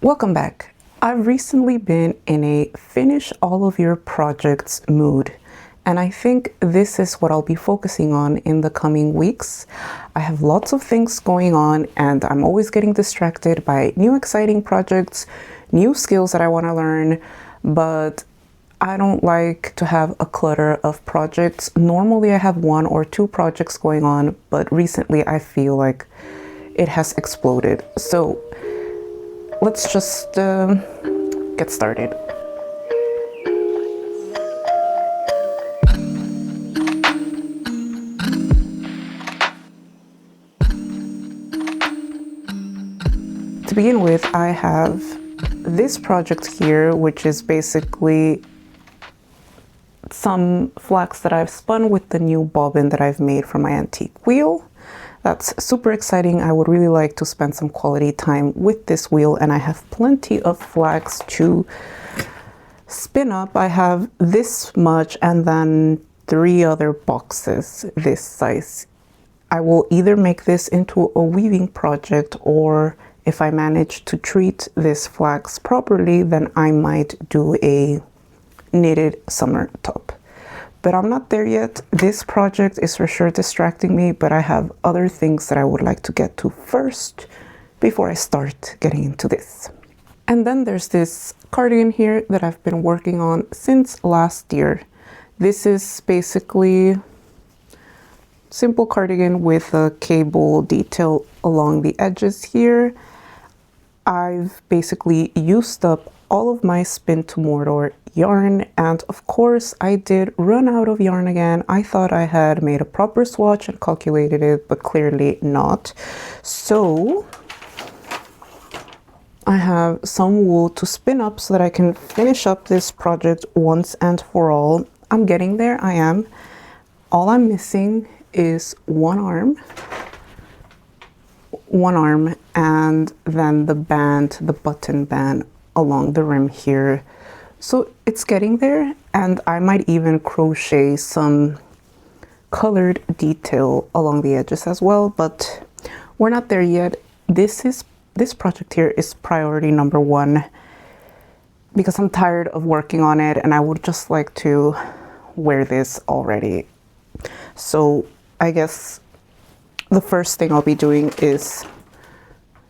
Welcome back. I've recently been in a finish all of your projects mood, and I think this is what I'll be focusing on in the coming weeks. I have lots of things going on, and I'm always getting distracted by new exciting projects, new skills that I want to learn, but I don't like to have a clutter of projects. Normally I have one or two projects going on, but recently I feel like it has exploded. So let's just get started. To begin with, I have this project here, which is basically some flax that I've spun with the new bobbin that I've made for my antique wheel. That's super exciting. I would really like to spend some quality time with this wheel, and I have plenty of flax to spin up. I have this much and then 3 other boxes this size. I will either make this into a weaving project, or if I manage to treat this flax properly, then I might do a knitted summer top. But I'm not there yet. This project is for sure distracting me, but I have other things that I would like to get to first before I start getting into this. And then there's this cardigan here that I've been working on since last year. This is basically simple cardigan with a cable detail along the edges here. I've basically used up all of my spin to mortar yarn, and of course I did run out of yarn again. I thought I had made a proper swatch and calculated it, but clearly not. So I have some wool to spin up so that I can finish up this project once and for all. I'm getting there, I am. All I'm missing is one arm, and then the band, the button band along the rim here. So it's getting there, and I might even crochet some colored detail along the edges as well, but we're not there yet. This project here is priority number 1 because I'm tired of working on it and I would just like to wear this already. So I guess the first thing I'll be doing is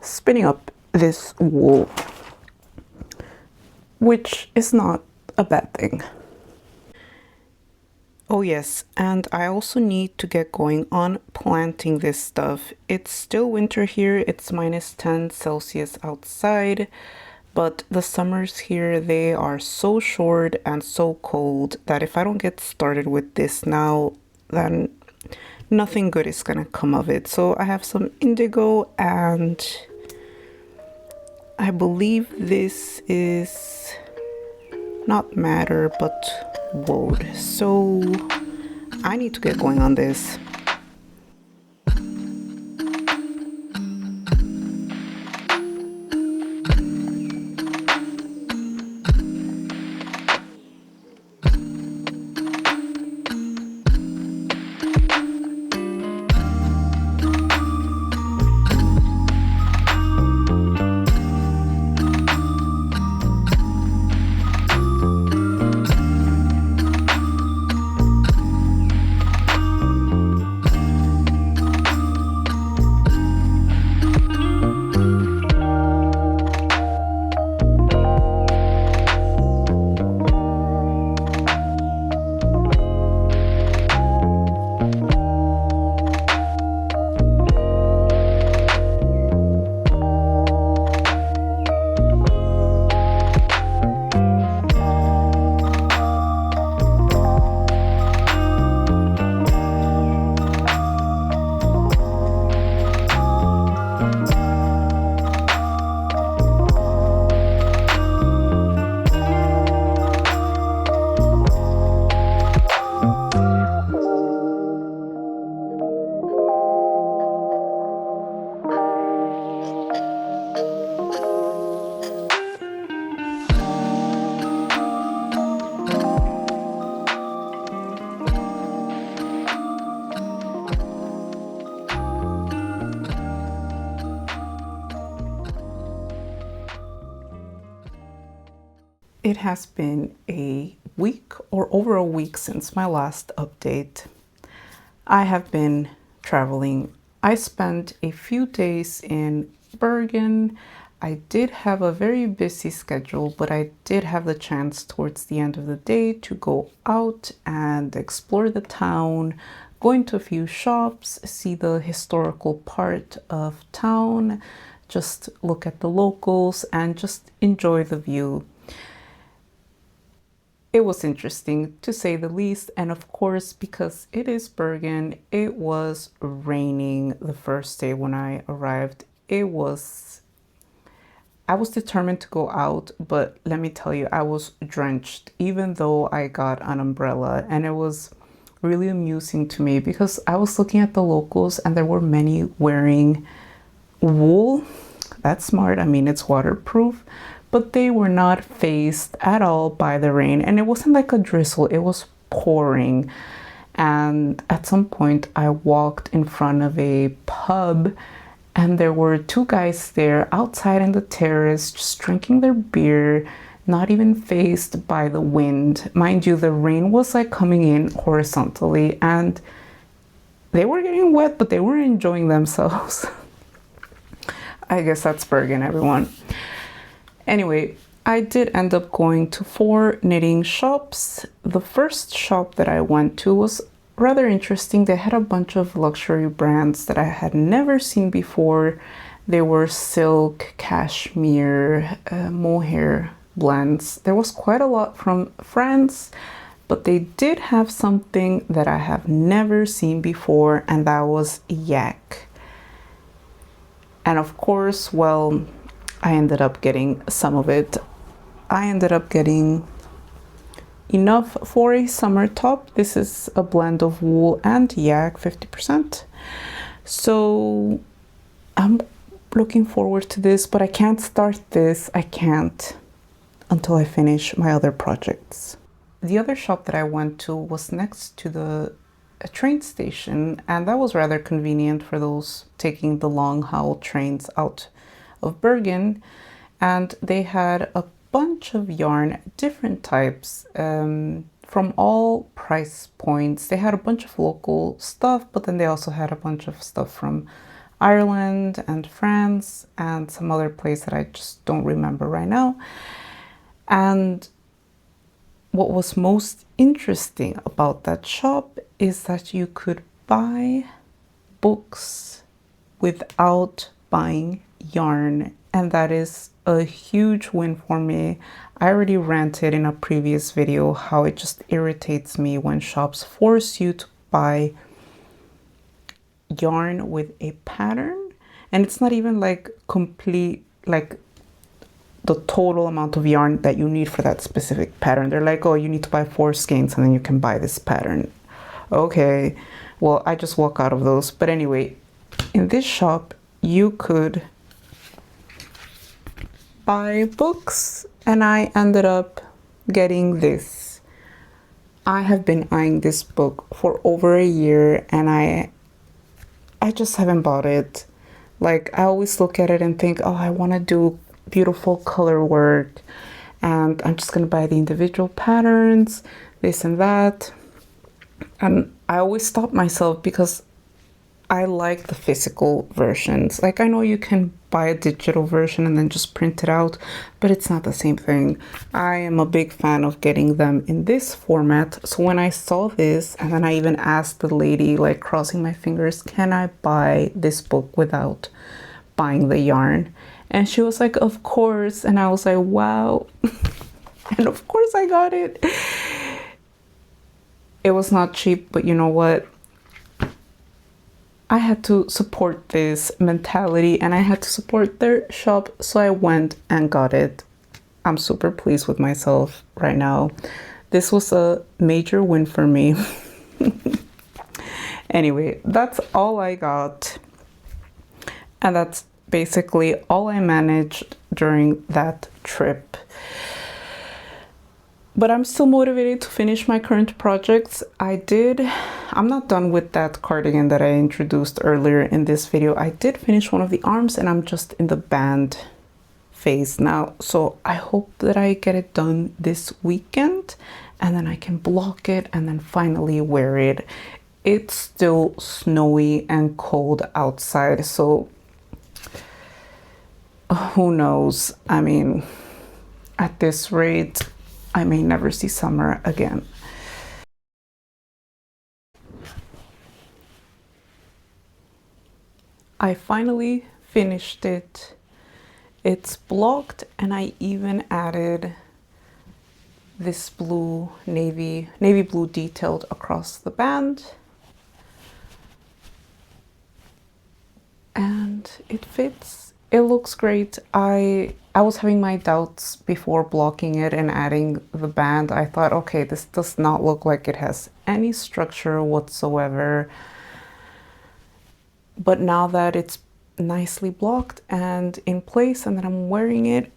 spinning up this wool, which is not a bad thing. Oh yes, and I also need to get going on planting this stuff. It's still winter here, it's -10 degrees Celsius outside, but the summers here, they are so short and so cold that if I don't get started with this now, then nothing good is gonna come of it. So I have some indigo, and I believe this is not madder but woad. So I need to get going on this. It has been a week or over a week since my last update. I have been traveling. I spent a few days in Bergen. I did have a very busy schedule, but I did have the chance towards the end of the day to go out and explore the town, go into a few shops, see the historical part of town, just look at the locals and just enjoy the view. It was interesting to say the least, and of course, because it is Bergen, it was raining the first day when I arrived. I was determined to go out, but let me tell you, I was drenched even though I got an umbrella, and it was really amusing to me because I was looking at the locals and there were many wearing wool. That's smart. I mean, it's waterproof, but they were not fazed at all by the rain. And it wasn't like a drizzle, it was pouring. And at some point, I walked in front of a pub and there were two guys there outside in the terrace just drinking their beer, not even fazed by the wind. Mind you, the rain was like coming in horizontally and they were getting wet, but they were enjoying themselves. I guess that's Bergen, everyone. Anyway, I did end up going to 4 knitting shops. The first shop that I went to was rather interesting. They had a bunch of luxury brands that I had never seen before. They were silk, cashmere, mohair blends. There was quite a lot from France, but they did have something that I have never seen before, and that was yak. And of course, well, I ended up getting some of it. I ended up getting enough for a summer top. This is a blend of wool and yak, 50%. So I'm looking forward to this, but I can't start this. I can't until I finish my other projects. The other shop that I went to was next to the train station, and that was rather convenient for those taking the long haul trains out of Bergen. And they had a bunch of yarn, different types, from all price points. They had a bunch of local stuff, but then they also had a bunch of stuff from Ireland and France and some other place that I just don't remember right now. And what was most interesting about that shop is that you could buy books without buying yarn, and that is a huge win for me. I already ranted in a previous video how it just irritates me when shops force you to buy yarn with a pattern, and it's not even like complete, like the total amount of yarn that you need for that specific pattern. They're like, oh, you need to buy 4 skeins and then you can buy this pattern. Okay, well, I just walk out of those. But anyway, in this shop, you could buy books, and I ended up getting this. I have been eyeing this book for over a year, and I just haven't bought it. Like, I always look at it and think, oh, I want to do beautiful color work, and I'm just gonna buy the individual patterns, this and that. And I always stop myself because I like the physical versions. Like, I know you can buy a digital version and then just print it out, but it's not the same thing. I am a big fan of getting them in this format. So when I saw this, and then I even asked the lady, like crossing my fingers, can I buy this book without buying the yarn? And she was like, of course. And I was like, wow. And of course I got it. It was not cheap, but you know what? I had to support this mentality and I had to support their shop. So I went and got it. I'm super pleased with myself right now. This was a major win for me. Anyway, that's all I got. And that's basically all I managed during that trip. But I'm still motivated to finish my current projects. I'm not done with that cardigan that I introduced earlier in this video. I did finish one of the arms and I'm just in the band phase now. So I hope that I get it done this weekend and then I can block it and then finally wear it. It's still snowy and cold outside, so who knows? I mean, at this rate, I may never see summer again. I finally finished it. It's blocked and I even added this blue, navy blue detailed across the band. And it fits. It looks great. I was having my doubts before blocking it and adding the band. I thought, okay, this does not look like it has any structure whatsoever. But now that it's nicely blocked and in place and that I'm wearing it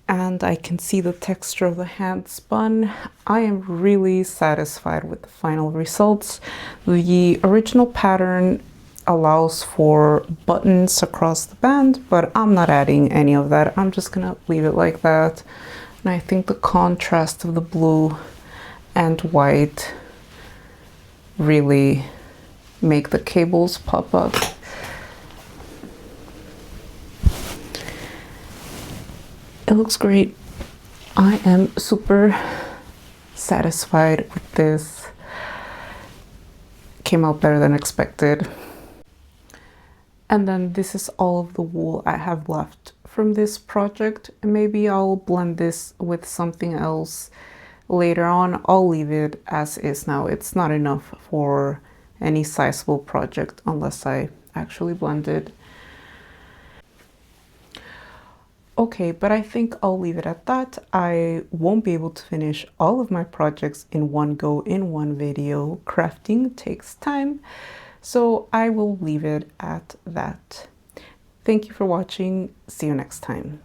and I can see the texture of the hand spun, I am really satisfied with the final results. The original pattern allows for buttons across the band, but I'm not adding any of that. I'm just gonna leave it like that. And I think the contrast of the blue and white really make the cables pop up. It looks great. I am super satisfied with this. Came out better than expected. And then this is all of the wool I have left from this project. Maybe I'll blend this with something else later on. I'll leave it as is now. It's not enough for any sizable project unless I actually blend it. Okay, but I think I'll leave it at that. I won't be able to finish all of my projects in one go in one video. Crafting takes time, so I will leave it at that. Thank you for watching. See you next time.